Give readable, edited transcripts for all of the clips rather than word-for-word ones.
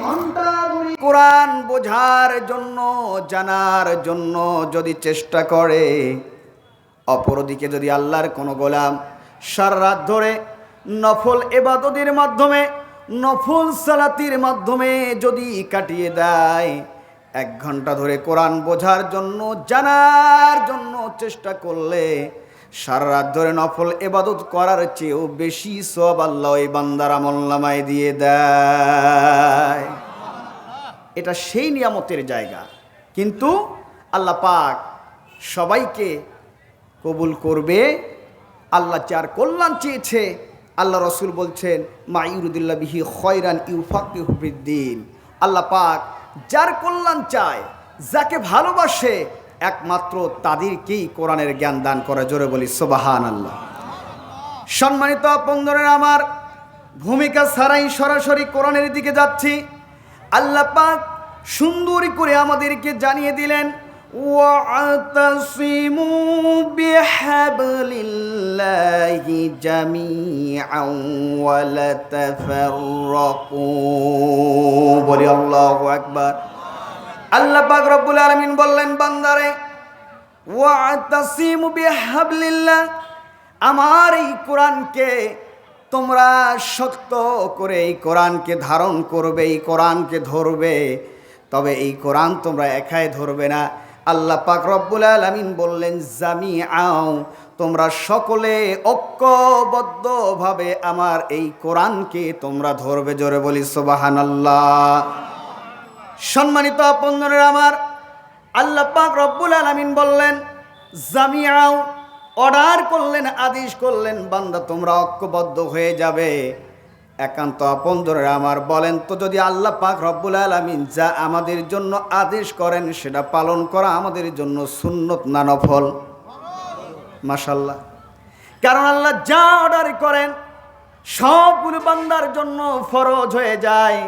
ঘন্টা কোরআন বোঝার জন্য জানার জন্য যদি চেষ্টা করে, অপরদিকে যদি আল্লাহর কোনো গোলাম সারা রাত ধরে নফল ইবাদতের মাধ্যমে, নফল সালাতের মাধ্যমে যদি কাটিয়ে দেয়, 1 ঘন্টা ধরে কোরআন বোঝার জন্য জানার জন্য চেষ্টা করলে সারা রাত ধরে নফল ইবাদত করার চেয়েও বেশি সওয়াব আল্লাহ ওই বান্দার আমলনামায় দিয়ে দেয়। এটা সেই নিয়ামতের জায়গা, কিন্তু আল্লাহ পাক সবাইকে কবুল করবে। আল্লাহ যার কল্যাণ চেয়েছে, আল্লাহ রসুল বলছেন মা ইউরিদুল্লাহ বিহি খয়রান ইউফাক্কিহু ফিদ্দীন। আল্লাহ পাক যার কল্যাণ চায়, যাকে ভালোবাসে, একমাত্র তাদেরকেই কোরআনের জ্ঞান দান করে। জোরে বলি সুবহানাল্লাহ। সম্মানিত বন্ধুরা আমার, ভূমিকা ছাড়াই সরাসরি কোরআনের দিকে যাচ্ছি। আল্লাহ পাক সুন্দর করে আমাদেরকে জানিয়ে দিলেন ওয়াতাসিমু বিহাবলিল্লাহি জামিআন ওয়া লা তাফাররাকু। বলি আল্লাহু আকবার। আল্লাহ পাক রব্বুল আলামিন বললেন, বান্দারে ওয়াতাসিমু বিহাবলিল্লাহ, আমার এই কোরআনকে তোমরা শক্ত করে এই কোরআনকে ধারণ করবে, এই কোরআনকে ধরবে। তবে এই কোরআন তোমরা একাই ধরবে না। আল্লাহ পাক রব্বুল আলামিন বললেন জামিআও, তোমরা সকলে ঐক্যবদ্ধভাবে আমার এই কোরআনকে তোমরা ধরবে। জোরে বলি সুবহানাল্লাহ। সম্মানিত বন্ধুরা আমার, আল্লাহ পাক রব্বুল আলামিন বললেন জামিআও, অর্ডার করলেন, আদেশ করলেন, বান্দা তোমরা ঐক্যবদ্ধ হয়ে যাবে। একান্ত বন্ধুরা আমার, বলেন তো, যদি আল্লাহ পাক রব্বুল আলামিন যা আমাদের জন্য আদেশ করেন সেটা পালন করা আমাদের জন্য সুন্নত না নফল? মাশাআল্লাহ। কারণ আল্লাহ যা অর্ডার করেন সবগুলো বান্দার জন্য ফরজ হয়ে যায়।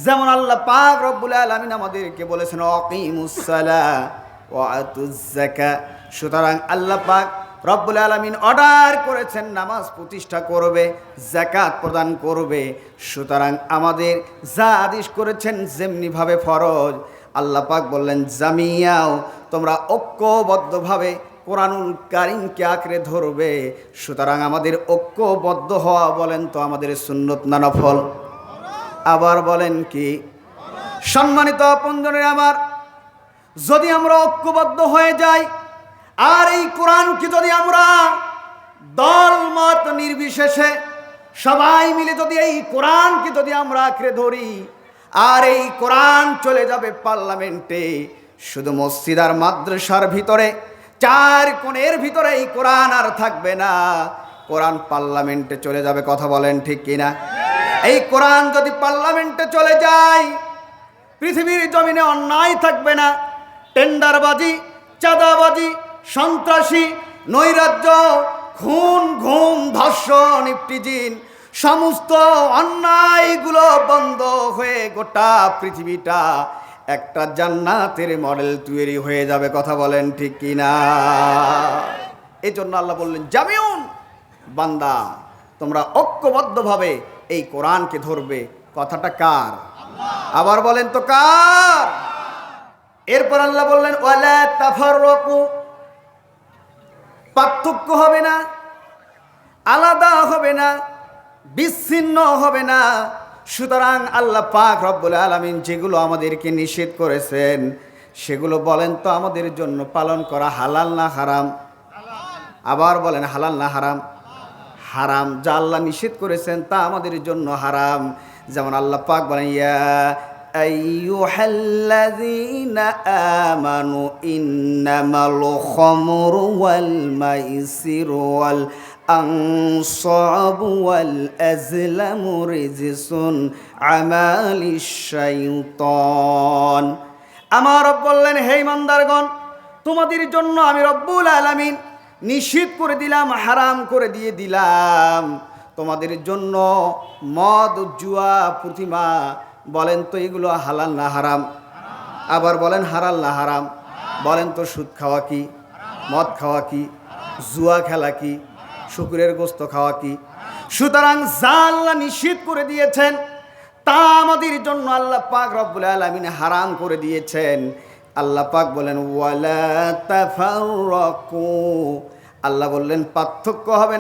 যেমন আল্লাহ পাক রব্বুল আলামিন আমাদেরকে বলেছেন আকিমুস সালাহ ওয়া আতুজ যাকাত। সুতরাং আল্লাহ পাক রব্বুল আলামিন অর্ডার করেছেন নামাজ প্রতিষ্ঠা করবে, যাকাত প্রদান করবে। সুতরাং আমাদের যা আদেশ করেছেন যেমনিভাবে ফরজ, আল্লাহ পাক বললেন জামিয়াও, তোমরা ঐক্যবদ্ধভাবে কোরআনুল কারীমকে আঁকড়ে ধরবে। সুতরাং আমাদের ঐক্যবদ্ধ হওয়া, বলেন তো, আমাদের সুন্নত না নফল? আবার বলেন কি? সম্মানিত বন্ধুরা আমার, যদি আমরা ঐক্যবদ্ধ হয়ে যাই আর এই কোরআনকে যদি আমরা দল মত নির্বিশেষে সবাই মিলে যদি এই কোরআনকে যদি আমরা আঁকড়ে ধরি, আর এই কোরআন চলে যাবে পার্লামেন্টে, শুধু মসজিদ আর মাদ্রাসার ভিতরে 4 কোণের ভিতরে এই কোরআন আর থাকবে না, কোরআন পার্লামেন্টে চলে যাবে। কথা বলেন ঠিক কিনা? এই কোরআন যদি পার্লামেন্টে চলে যায়, পৃথিবীর জমিনে অন্যায় থাকবে না। টেন্ডারবাজি, চাঁদাবাজি, সন্ত্রাসী, নৈরাজ্য, খুন, ঘুম, ধর্ষণ, ইফটিজিং, সমস্ত অন্যায়গুলো বন্ধ হয়ে গোটা পৃথিবীটা একটা জান্নাতের মডেল তৈরি হয়ে যাবে। কথা বলেন ঠিক কিনা? এই জন্য আল্লাহ বললেন জামিউন, বান্দা তোমরা ঐক্যবদ্ধভাবে এই কোরআনকে ধরবে। কথাটা কার? আবার বলেন তো কার? এরপর আল্লাহ বললেন ওয়ালা তাফাররাকু, পার্থক্য হবে না, আলাদা হবে না, বিচ্ছিন্ন হবে না। সুতরাং আল্লাহ পাক রব্বুল আলামিন যেগুলো আমাদেরকে নিষেধ করেছেন সেগুলো বলেন তো আমাদের জন্য পালন করা হালাল না হারাম? আবার বলেন হালাল না হারাম? হারাম। যা আল্লাহ নিষেধ করেছেন তা আমাদের জন্য হারাম। যেমন আল্লাহ পাক বলেন ইয়া আইয়ুহাল্লাযীনা আমানু ইন্নামাল খামরু ওয়াল মাইসিরু ওয়াল আনসাবু ওয়াল আজলামু রিজসুন আমালিশ শাইতান। আমার রব বললেন, হে ইমানদারগণ, তোমাদের জন্য আমি রব্বুল আলামিন নিষিদ্ধ করে দিলাম, হারাম করে দিয়ে দিলাম তোমাদের জন্য মদ, জুয়া, প্রতিমা। বলেন তো এগুলো হালাল না হারাম? আবার বলেন হালাল না হারাম? বলেন তো সুদ খাওয়া কি, মদ খাওয়া কি, জুয়া খেলা কি, শুকরের গোস্ত খাওয়া কি? সুতরাং যা আল্লাহ নিষিদ্ধ করে দিয়েছেন তা আমাদের তোমাদের জন্য আল্লাহ পাক রব্বুল আলামিন হারাম করে দিয়েছেন। আল্লাহ পাক বলেন ওয়ালা তাফাররাকু, আল্লাহ বললেন পার্থক্য হবে